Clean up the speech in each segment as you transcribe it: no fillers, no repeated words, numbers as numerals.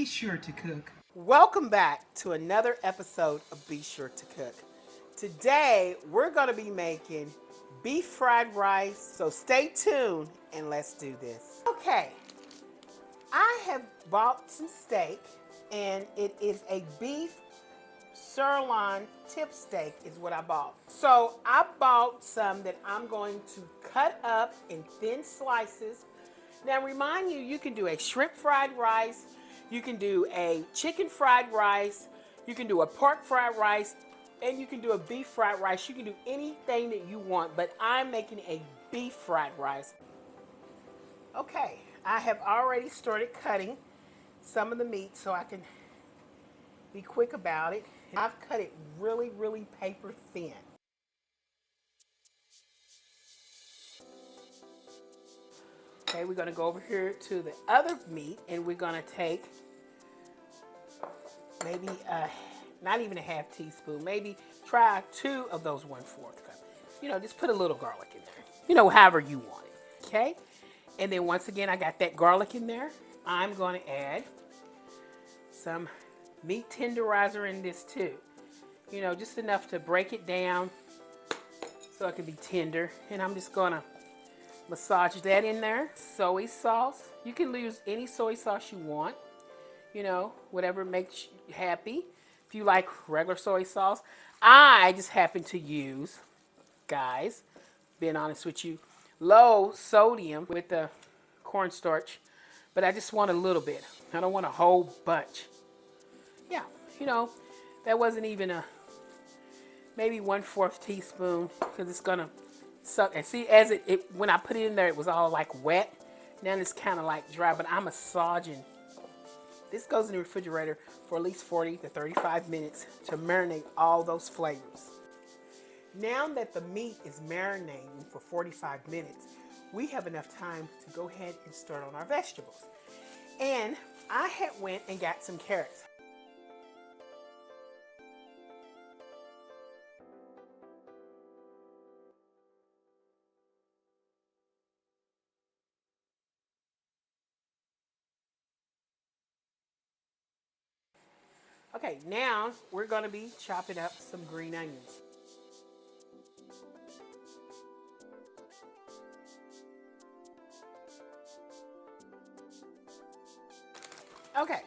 Be sure to cook. Welcome back to another episode of Be Sure to Cook. Today, we're going to be making beef fried rice, so stay tuned and let's do this. Okay, I have bought some steak, and it is a beef sirloin tip steak is what I bought. So I bought some that I'm going to cut up in thin slices. Now remind you, you can do a shrimp fried rice, you can do a chicken fried rice, you can do a pork fried rice, and you can do a beef fried rice. You can do anything that you want, but I'm making a beef fried rice. Okay, I have already started cutting some of the meat so I can be quick about it. I've cut it really, really paper thin. Okay, we're going to go over here to the other meat, and we're going to take maybe not even a half teaspoon, maybe try 2 of those 1/4 cup. You know, just put a little garlic in there. You know, however you want it. Okay, and then once again, I got that garlic in there. I'm going to add some meat tenderizer in this too. You know, just enough to break it down so it can be tender. And I'm just going to massage that in there. Soy sauce. You can use any soy sauce you want. You know, whatever makes you happy. If you like regular soy sauce. I just happen to use, guys, being honest with you, low sodium with the cornstarch. But I just want a little bit. I don't want a whole bunch. Yeah, you know, that wasn't even maybe 1/4 teaspoon, because it's gonna suck. And see, as it when I put it in there, it was all like wet. Now it's kind of like dry, but I'm massaging. This goes in the refrigerator for at least 40 to 35 minutes to marinate all those flavors. Now that the meat is marinating for 45 minutes, we have enough time to go ahead and start on our vegetables. And I had went and got some carrots. Okay, now we're going to be chopping up some green onions. Okay,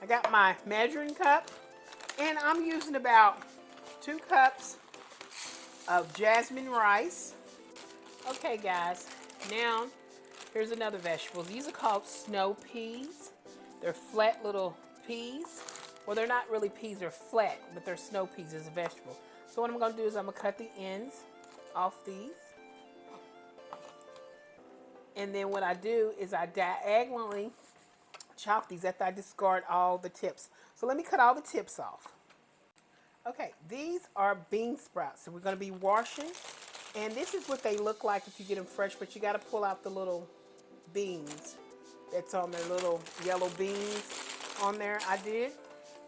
I got my measuring cup, and I'm using about 2 cups of jasmine rice. Okay, guys, now here's another vegetable. These are called snow peas. They're flat little peas. Well, they're not really peas, they're flat, but they're snow peas as a vegetable. So what I'm going to do is I'm going to cut the ends off these. And then what I do is I diagonally chop these after I discard all the tips. So let me cut all the tips off. Okay, these are bean sprouts. So we're going to be washing. And this is what they look like if you get them fresh, but you got to pull out the little beans that's on their little yellow beans on there. I did.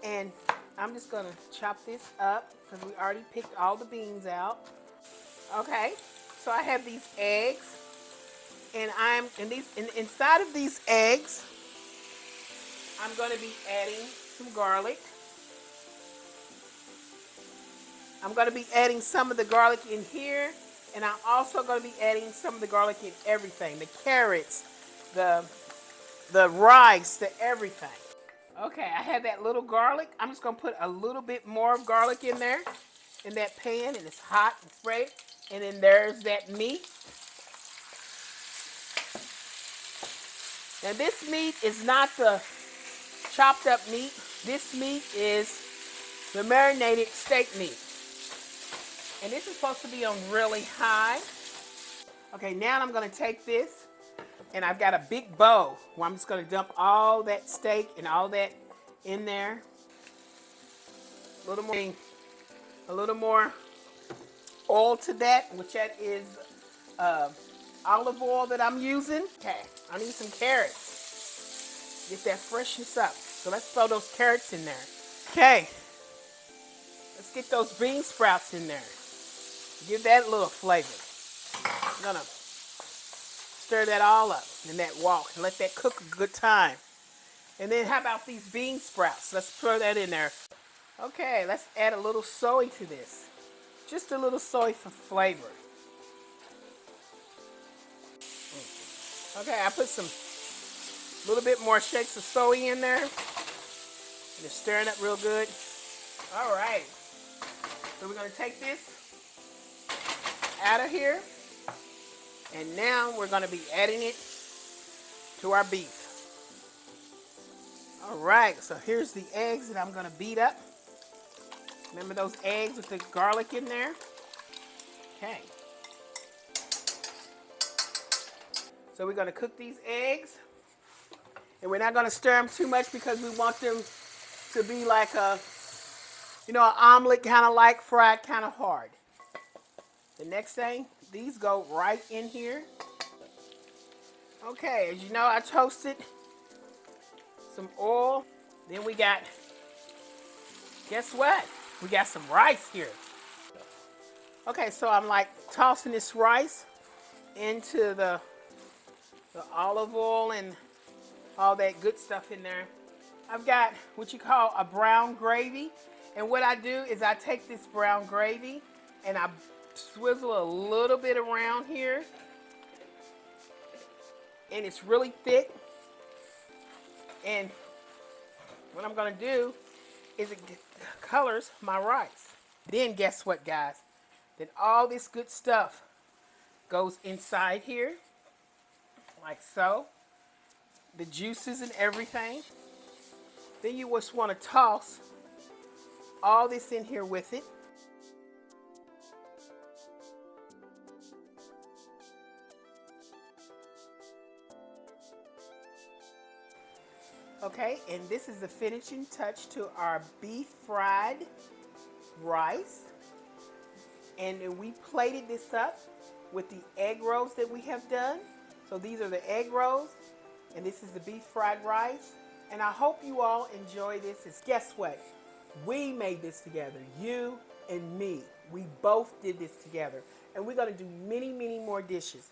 And I'm just going to chop this up because we already picked all the beans out. Okay, so I have these eggs, and inside of these eggs, I'm going to be adding some garlic. I'm going to be adding some of the garlic in here, and I'm also going to be adding some of the garlic in everything, the carrots, the rice, the everything. Okay, I have that little garlic. I'm just going to put a little bit more of garlic in there in that pan, and it's hot and fresh. And then there's that meat. Now this meat is not the chopped up meat. This meat is the marinated steak meat. And this is supposed to be on really high. Okay, now I'm going to take this, and I've got a big bowl where I'm just going to dump all that steak and all that in there. A little more oil to that, which that is olive oil that I'm using. Okay, I need some carrots. Get that freshness up. So let's throw those carrots in there. Okay, let's get those bean sprouts in there. Give that a little flavor. I'm gonna stir that all up in that wok and let that cook a good time. And then how about these bean sprouts? Let's throw that in there. Okay, let's add a little soy to this. Just a little soy for flavor. Okay, I put some little bit more shakes of soy in there. And it's stirring up real good. All right. So we're going to take this out of here. And now we're going to be adding it to our beef. All right, so here's the eggs that I'm going to beat up. Remember those eggs with the garlic in there? Okay. So we're going to cook these eggs. And we're not going to stir them too much because we want them to be like an omelet, kind of like fried, kind of hard. The next thing, these go right in here. Okay, as you know, I toasted some oil. Then we got, guess what? We got some rice here. Okay, so I'm like tossing this rice into the olive oil and all that good stuff in there. I've got what you call a brown gravy. And what I do is I take this brown gravy and I swizzle a little bit around here. And it's really thick. And what I'm going to do is it colors my rice. Then guess what, guys? Then all this good stuff goes inside here, like so. The juices and everything. Then you just want to toss all this in here with it. Okay, and this is the finishing touch to our beef fried rice. And then we plated this up with the egg rolls that we have done. So these are the egg rolls, and this is the beef fried rice. And I hope you all enjoy this. And guess what? We made this together, you and me. We both did this together. And we're going to do many, many more dishes.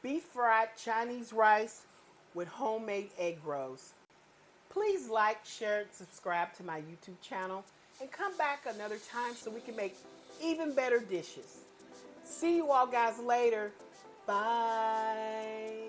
Beef fried Chinese rice with homemade egg rolls. Please like, share, and subscribe to my YouTube channel. And come back another time so we can make even better dishes. See you all guys later. Bye.